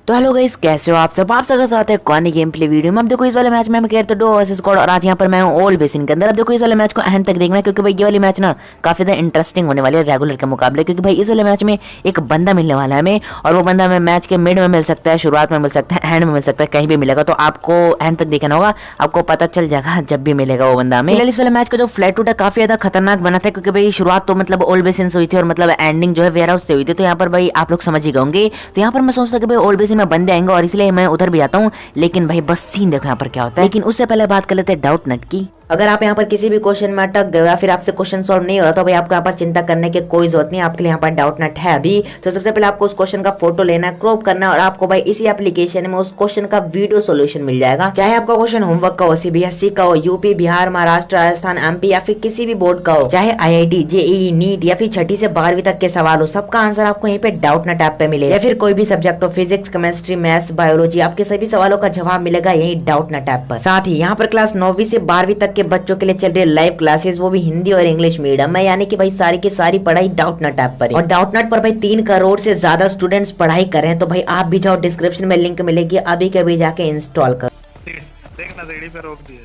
तो hello guys, कैसे हो आप सब सबका साथ है कौन गेम प्ले वीडियो में। अब देखो इस वाले मैच में हम खेल तो डो वर्सेस स्क्वाड और आज यहाँ पर मैं हूँ ओल्ड बेसिन के अंदर। अब देखो इस वाले मैच को एंड तक देखना है क्योंकि भाई ये वाली मैच ना काफी ज्यादा इंटरेस्टिंग होने वाली है रेगुलर के मुकाबले, क्योंकि भाई इस वाले मैच में एक बंदा मिलने वाला है हमें, और वो बंदा हमें मैच के मिड में मिल सकता है, शुरुआत में मिल सकता है, एंड में मिल सकता है, कहीं भी मिलेगा। तो आपको एंड तक देखना होगा, आपको पता चल जाएगा जब भी मिलेगा वो बंदा हमें। इस वाले मैच का जो फ्लैट टूट है काफी ज्यादा खतरनाक बना था, क्योंकि भाई शुरुआत तो मतलब ओल्ड बेसिन से हुई थी और मतलब एंडिंग जो है वेयर हाउस से हुई थी। तो यहाँ पर भाई आप लोग समझ ही गए। तो यहाँ पर मैं सोचता कि भाई ओल्ड बेसिन में बंदे आएंगे और इसलिए मैं उधर भी आता हूँ, लेकिन भाई बस सीन देखो यहाँ पर क्या होता है। लेकिन उससे पहले बात कर लेते हैं डाउट नट की। अगर आप यहाँ पर किसी भी क्वेश्चन में अटक गए या फिर आपसे क्वेश्चन सॉल्व नहीं हो रहा तो भाई आपको यहाँ पर चिंता करने की कोई जरूरत नहीं, आपके लिए यहाँ पर डाउट नट है अभी। तो सबसे पहले आपको उस क्वेश्चन का फोटो लेना है, क्रॉप करना है, और आपको भाई इसी एप्लीकेशन में उस क्वेश्चन का वीडियो सोल्यूशन मिल जाएगा। चाहे आपका क्वेश्चन होमवर्क का हो, सीबीएसई का हो, यूपी, बिहार, महाराष्ट्र, राजस्थान, एमपी या फिर किसी भी बोर्ड का हो, चाहे आईआईटी, जेईई, नीट या फिर 6ठी से 12वीं तक के सवाल हो, सबका आंसर आपको यहीं पे डाउट नट ऐप पे मिलेगा। या फिर कोई भी सब्जेक्ट हो, फिजिक्स, केमिस्ट्री, मैथ्स, बायोलॉजी, आपके सभी सवालों का जवाब मिलेगा यही डाउट नट ऐप पर। साथ ही यहाँ पर क्लास 9वीं से 12वीं तक के बच्चों के लिए चल रही लाइव क्लासेस, वो भी हिंदी और इंग्लिश मीडियम में, यानी कि भाई सारी की सारी पढ़ाई डाउट नट ऐप पर है। और डाउट नट पर भाई 3 करोड़ से ज्यादा स्टूडेंट्स पढ़ाई कर रहे हैं। तो भाई आप भी जाओ, डिस्क्रिप्शन में लिंक मिलेगी, अभी के अभी जाके इंस्टॉल कर। देखना सीढ़ी पे रोक दिए।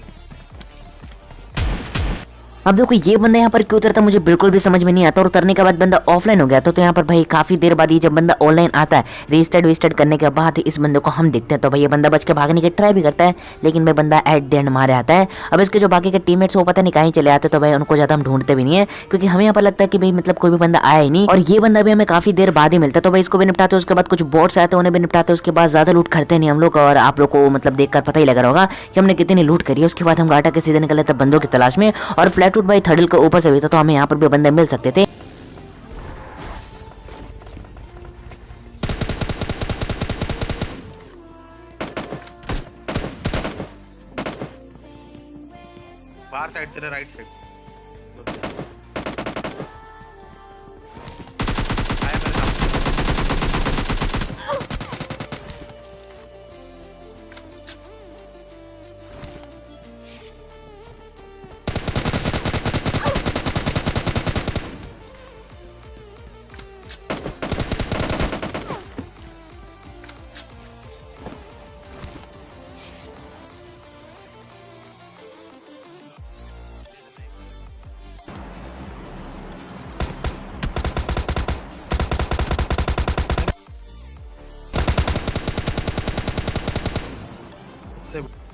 अब देखो ये बंदा यहाँ पर क्यों उतरता मुझे बिल्कुल भी समझ में नहीं आता, और उतरने के बाद बंदा ऑफलाइन हो गया। तो यहाँ पर भाई काफी देर बाद ये जब बंदा ऑनलाइन आता है, रजिस्टर्ड करने के बाद इस बंदे को हम देखते हैं। तो भाई ये बंदा बच के भागने की ट्राई भी करता है, लेकिन भाई बंदा एट द एंड मारे आता है। अब इसके जो बाकी के टीममेट्स वो पता नहीं कहीं चले आते, तो भाई उनको ज्यादा हम ढूंढते भी नहीं है, क्योंकि हमें यहाँ पर लगता है कि भाई मतलब कोई भी बंदा आया ही नहीं। और ये बंदा भी हमें काफी देर बाद ही मिलता है। तो भाई इसको भी निपटाते हैं, उसके बाद कुछ बोट्स आते हैं उन्हें भी निपटाते हैं, उसके बाद ज्यादा लूट करते नहीं हम लोग। और आप लोग को मतलब देखकर पता ही लग रहा होगा कि हमने कितनी लूट करी है। उसके बाद हम गाटा के सीधे निकले थे बंदों की तलाश में, और फ्लैट टूट भाई थर्डल के ऊपर से हुई था, तो हमें यहाँ पर भी बंदे मिल सकते थे। बाहर साइड तेरे राइट साइड आया मेरे सामने।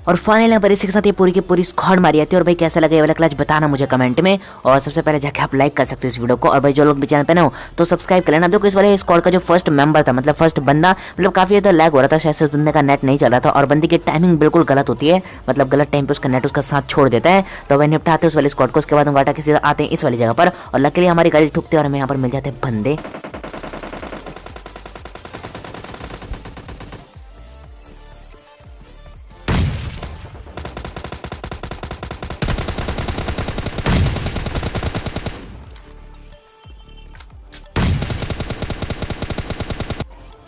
और फाइनल यहाँ पर इसी के साथ ये पूरी की पूरी स्क्वाड मारी जाती है। और भाई कैसा लगा ये वाला क्लच बताना मुझे कमेंट में, और सबसे पहले जाके आप लाइक कर सकते हो इस वीडियो को, और भाई जो लोग भी चैनल पे ना हो तो सब्सक्राइब कर लेना। देखो इस वाले स्क्वाड का जो फर्स्ट मेंबर था, मतलब फर्स्ट बंदा, मतलब काफी ज्यादा लैग हो रहा था, शायद से बंदे का नेट नहीं चल रहा था, और बंदी की टाइमिंग बिल्कुल गलत होती है, मतलब गलत टाइम पे उसका नेट उसका साथ छोड़ देता है। तो भाई निपटाते उस वाले स्क्वाड को, उसके बाद हम वाटा के सीधा आते हैं इस वाली जगह पर, और लकीली हमारी गाड़ी ठुकते और हमें यहाँ पर मिल जाते हैं बंदे।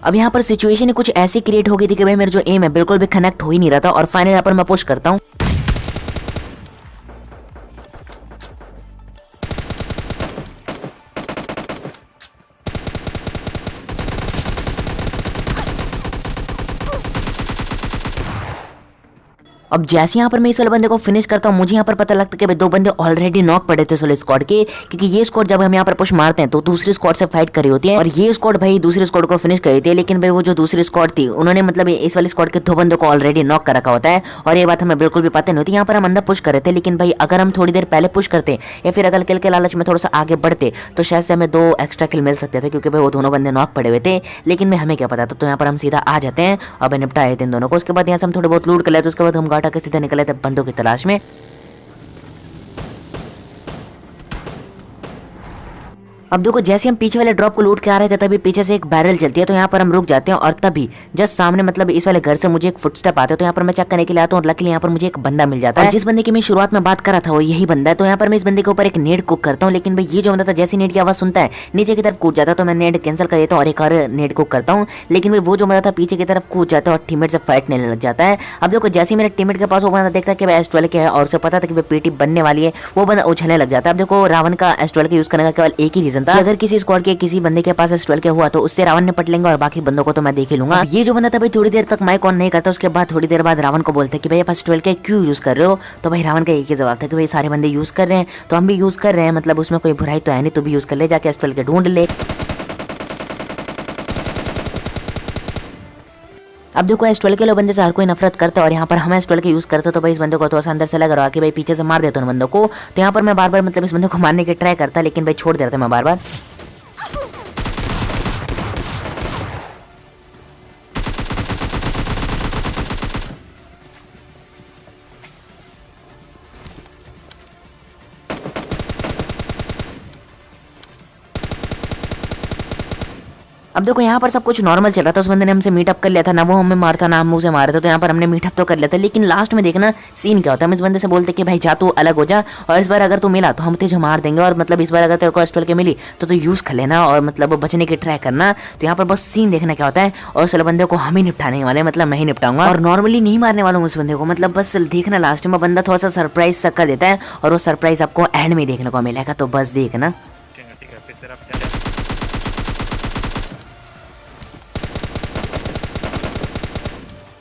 अब यहाँ पर सिचुएशन कुछ ऐसी क्रिएट हो गई थी कि भाई मेरा जो एम है बिल्कुल भी कनेक्ट हो ही नहीं रहा था, और फाइनल यहाँ पर मैं पुश करता हूँ। अब जैसे यहाँ पर मैं इस वाले बंदे को फिनिश करता हूँ, मुझे यहाँ पर पता लगता है कि भाई 2 बंदे ऑलरेडी नॉक पड़े थे सोलो स्क्वाड के, क्योंकि ये स्क्वाड जब हम यहाँ पर पुश मारते हैं तो दूसरी स्क्वाड से फाइट करी होती है, और ये स्क्वाड भाई दूसरी स्क्वाड को फिनिश करी थी। लेकिन भाई वो जो दूसरी स्क्वाड थी उन्होंने मतलब इस वाली स्क्वाड के 2 बंदों को ऑलरेडी नॉक कर रखा होता है, और ये बात हमें बिल्कुल भी पता नहीं होती। यहाँ पर हम अंदर पुश कर रहे थे, लेकिन भाई अगर हम थोड़ी देर पहले पुश करते या फिर अगर किल के लालच में थोड़ा सा आगे बढ़ते तो शायद से हमें 2 एक्स्ट्रा किल मिल सकते थे, क्योंकि भाई वो दोनों बंदे नॉक पड़े हुए थे। लेकिन मैं हमें क्या पता था, तो यहाँ पर हम सीधा आ जाते हैं, अब निपटाए थे इन दोनों को। उसके बाद यहाँ से हम थोड़े बहुत लूट कर लेते, उसके बाद हम गाटा के सीधे निकले थे बंदों की तलाश में। अब देखो जैसे हम पीछे वाले ड्रॉप को लूट के आ रहे थे तभी पीछे से एक बैरल चलती है, तो यहाँ पर हम रुक जाते हैं, और तभी जस्ट सामने मतलब इस वाले घर से मुझे एक फुटस्टेप आते हैं। तो यहाँ पर मैं चेक करने के लिए आता हूँ, और लकीली यहाँ पर मुझे एक बंदा मिल जाता है, जिस बंदे की मैं शुरुआत में बात कर रहा था वो यही बंदा है। तो यहाँ पर मैं इस बंदे के ऊपर एक नेड कुक करता हूँ, लेकिन भाई ये जो बंदा था जैसी नेड की आवाज सुनता है नीचे की तरफ कूद जाता है, तो मैं नेड कैंसिल कर देता हूँ और एक और नेड कुक करता हूँ। लेकिन भाई वो जो बंदा था पीछे की तरफ कूद जाता है और टीममेट से फाइट नहीं लग जाता है। अब देखो जैसे मेरे टीममेट के पास वो बंदा देखता है कि भाई एस्ट्रोल के है, और उसे पता था कि पीटी बनने वाली है, वो बंदा उछलने लग जाता है। अब देखो रावण का एस्ट्रोल का यूज करने का केवल एक ही रीजन रीजन था अगर किसी स्क्वाड के किसी बंदे के पास S12 के हुआ तो उससे रावण निपट लेंगे और बाकी बंदों को तो मैं देख ही लूंगा। ये जो बंदा था भाई थोड़ी देर तक माइक ऑन नहीं करता, उसके बाद थोड़ी देर बाद रावण को बोलते कि भाई आप S12 के क्यों यूज कर रहे हो। तो भाई रावण का एक ही जवाब था कि भाई सारे बंदे यूज कर रहे हैं तो हम भी यूज कर रहे हैं, मतलब उसमें कोई बुराई तो है नहीं, तो भी यूज कर ले, जाके S12 के ढूंढ ले। अब देखो S12 के लोग बंदे से हर कोई नफरत करता है और यहाँ पर हम S12 के यूज करते तो भाई इस बंदे को थोड़ा सा अंदर से लग रहा कि भाई पीछे से मार देता हूँ बंदों को। तो यहाँ पर मैं बार बार मतलब इस बंदे को मारने की ट्राई करता, लेकिन भाई छोड़ देता मैं बार बार। अब देखो यहाँ पर सब कुछ नॉर्मल चल रहा था, उस बंदे ने हमसे मीटअप कर लिया था, ना वो हमें मारता ना हम मुझे मार रहे थे। तो यहाँ पर हमने मीटअप तो कर लिया था, लेकिन लास्ट में देखना सीन क्या होता है। हम इस बंदे से बोलते कि भाई जा तू अलग हो जा, और इस बार अगर तू मिला तो हम तुझे मार देंगे, और मतलब इस बार अगर तेरे को S12 के मिली तो तू यूज कर लेना और मतलब बचने की ट्राई करना। तो यहाँ पर बस सीन देखना क्या होता है, और उस बंदे को हम ही निपटाने वाले, मतलब मैं ही निपटाऊंगा और नॉर्मली नहीं मारने वाला हूँ उस बंदे को। मतलब बस देखना लास्ट में बंदा थोड़ा सा सरप्राइज सा कर देता है, और वो सरप्राइज आपको एंड में देखने को मिलेगा, तो बस देखना। ठीक है, फिर तेरा क्या।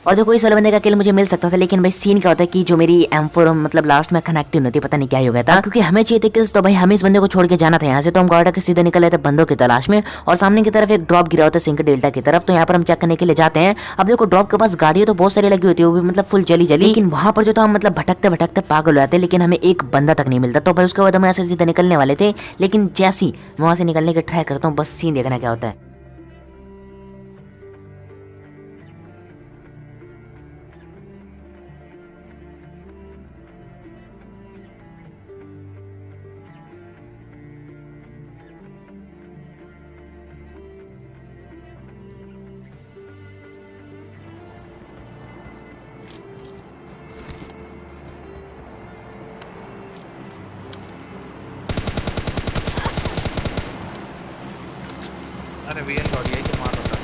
और देखो इस वाले बंदे का किल मुझे मिल सकता था, लेकिन भाई सीन क्या होता है कि जो मेरी M4 मतलब लास्ट में कनेक्टिव नहीं थी, पता नहीं क्या हो गया था, क्योंकि हमें चाहिए थे किल्स। तो भाई हमें इस बंदे को छोड़ के जाना था यहाँ से, तो हम गौड़ा के सीधे निकल रहे थे बंदों की तलाश में, और सामने की तरफ एक ड्रॉप गिरा होता है सिंक डेल्टा की तरफ। तो यहाँ पर हम चेक करने के लिए जाते हैं। अब देखो ड्रॉप के पास गाड़ियां तो बहुत सारी लगी होती है, वो भी मतलब फुल जली, लेकिन वहां पर जो था हम मतलब भटकते भटकते पागल हो जाते, लेकिन हमें एक बंदा तक नहीं मिलता। तो भाई उसके बाद हम ऐसे सीधे निकलने वाले थे, लेकिन जैसी वहां से निकलने की ट्राई करता हूँ, बस सीन देखना क्या होता है। अरे VN गॉड यही तो मार रहा था।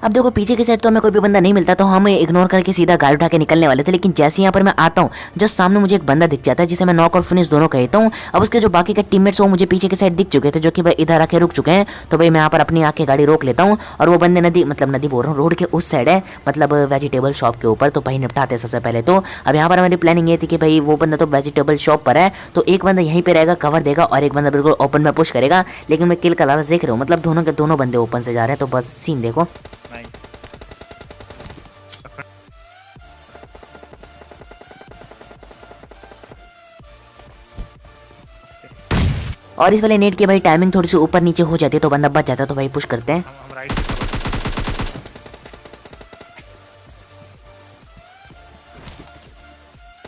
अब देखो पीछे की साइड तो हमें कोई भी बंदा नहीं मिलता, तो हम इग्नोर करके सीधा गाड़ी उठा के निकलने वाले थे, लेकिन जैसे यहाँ पर मैं आता हूँ जस्ट सामने मुझे एक बंदा दिख जाता है, जिसे मैं नॉक और फिनिश दोनों कहता हूँ। अब उसके जो बाकी के टीममेट्स वो मुझे पीछे की साइड दिख चुके थे, जो कि भाई इधर आके रुक चुके हैं। तो भाई मैं यहाँ पर अपनी आके गाड़ी रोक लेता हूँ, और वो बंदे नदी मतलब नदी बोल रहा हूँ रोड के उस साइड है, मतलब वेजिटेबल शॉप के ऊपर। तो भाई निपटाते सबसे पहले तो। अब यहाँ पर हमारी प्लानिंग ये थी कि भाई वो बंदा तो वेजिटेबल शॉप पर है, तो एक बंदा यहीं पे रहेगा, कवर देगा, और एक बंदा बिल्कुल ओपन में पुश करेगा। लेकिन मैं किल का लालच देख रहा हूँ, मतलब दोनों के दोनों बंदे ओपन से जा रहे हैं, तो बस सीन देखो। नहीं और इस वाले नेट की भाई टाइमिंग थोड़ी सी ऊपर नीचे हो जाती है, तो बंदा बच जाता है, तो भाई पुश करते हैं। हम राइट से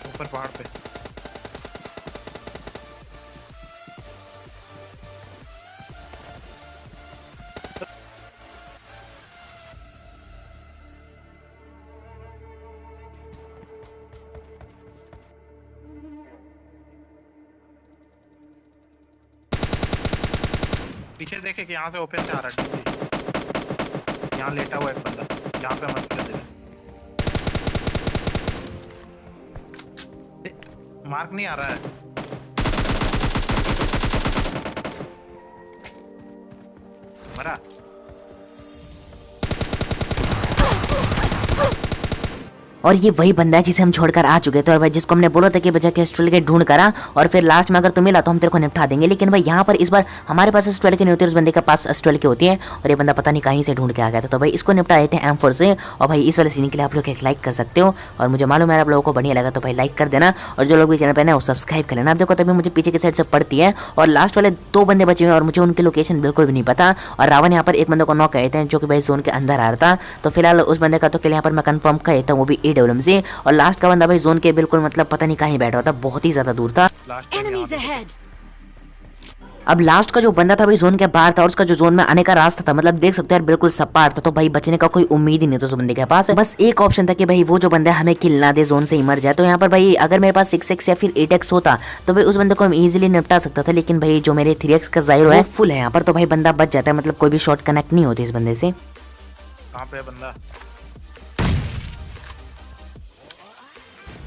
ऊपर पहाड़ पे। पीछे देखे कि यहाँ से ओपन से आ रहा है। यहाँ लेटा हुआ एक बंदा, यहाँ पे मस्त कर दे। मार्क नहीं आ रहा है। मरा। और ये वही बंदा है जिसे हम छोड़कर आ चुके थे, और भाई जिसको हमने बोला था कि बजा के S12 के ढूंढ करा, और फिर लास्ट में अगर तुम मिला तो हम तेरे को निपटा देंगे। लेकिन भाई यहाँ पर इस बार हमारे पास S12 के नहीं होती, उस बंदे के पास S12 के होती है, और ये बंदा पता नहीं कहीं से ढूंढ के आ गया था। तो भाई इसको निपटा देते हैं M4 से। और भाई इस वाले सीन के लिए आप लोग एक लाइक कर सकते हो, और मुझे मालूम है आप लोगों को बढ़िया लगा, तो भाई लाइक कर देना, और जो लोग भी चैनल पर ना वो सब्सक्राइब कर लेना। आप देखो तभी मुझे पीछे की साइड से पड़ती है, और लास्ट वाले 2 बंदे बचे हुए हैं, और मुझे उनकी लोकेशन बिल्कुल भी नहीं पता। और रावण यहाँ पर एक बंदे को नॉक कहते हैं, जो कि भाई जोन के अंदर आ रहा था। तो फिलहाल उस बंदे का तो किल यहाँ पर मैं कंफर्म कहता हूँ, वो भी AWM से। और लास्ट का बंदा भाई जोन के बिल्कुल मतलब पता नहीं कहीं बैठा होता, बहुत ही ज्यादा दूर था। अब लास्ट का जो बंदा था भाई जोन के बाहर था, और उसका जो जोन में आने का रास्ता था, मतलब देख सकते हो यार बिल्कुल सपाट था। तो भाई बचने का कोई उम्मीद ही नहीं था उस बंदे के पास। बस एक ऑप्शन था कि भाई वो जो बंदा हमें किल ना दे, जोन से ही मर जाए। तो यहाँ पर भाई अगर मेरे पास 6x या फिर 8x होता तो भाई उस बंदे को हम इजीली निपटा सकता था, लेकिन भाई जो मेरे 3x का जाहिर है फुल है यहाँ पर, तो भाई बंदा बच जाता है, मतलब कोई भी शॉट कनेक्ट नहीं होती इस बंदे से। कहाँ पे है बंदा?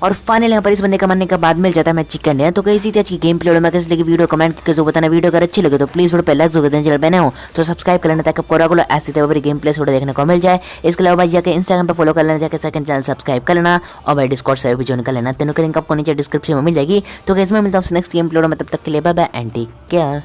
और फाइनली यहाँ पर इस बंदे का मरने के बाद मिल जाता है मैं चिकन है। तो कैसी थी आज की गेम प्ले में कैसे लगी वीडियो कमेंट करके जो बताना। वीडियो अगर अच्छी लगे तो प्लीज वीडियो पे लाइक जो देना, चैनल पे नए हो तो सब्सक्राइब कर लेना ताकि आपको रेगुलर ऐसी तरह गेम प्ले वीडियो देखने को मिल जाए। इसके अलावा भाई जाकर इंस्टाग्राम पर फॉलो कर लेना, जाकर सेकंड चैनल सब्सक्राइब कर लेना और भाई डिस्कॉर्ड सर्वर भी ज्वाइन कर लेना। तीनों की लिंक आपको नीचे डिस्क्रिप्शन में मिल जाएगी। तो कैसे मैं मिलता हूँ नेक्स्ट गेम प्ले में, तब तक के लिए bye bye and take care.